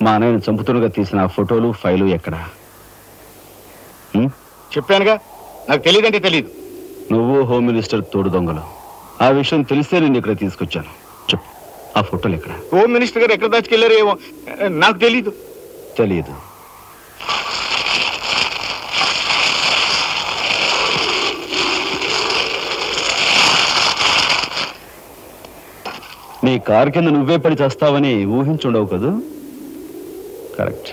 మా అన్నయ్యను చంపుతున్నగా తీసిన ఆ ఫోటోలు ఫైలు ఎక్కడ? చెప్పానుగా, నాకు తెలియదంటే తెలియదు. నువ్వు హోమ్ మినిస్టర్ తోడు దొంగలు. ఆ విషయం తెలిస్తే నేను ఇక్కడ తీసుకొచ్చాను. చెప్పు, ఆ ఫోటోలు ఎక్కడ? హోమ్ మినిస్టర్ గారు ఎక్కడ దాచుకెళ్లారో ఏమో నాకు తెలీదు. తెలియదు. నీ కారు కింద నువ్వే పడి చేస్తావని ఊహించుండవు కదూ? కరెక్ట్.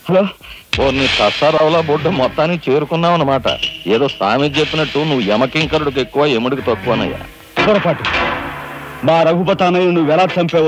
హలో, నీ సత్తారావులా బొడ్డు మొత్తానికి చేరుకున్నావు అన్నమాట. ఏదో స్వామి చెప్పినట్టు నువ్వు యమకింకరుడికి ఎక్కువ, యముడికి తక్కువనయ్యా. పొరపాటు. మా రఘుపతి అన్నయ్య నువ్వు ఎలా చంపావు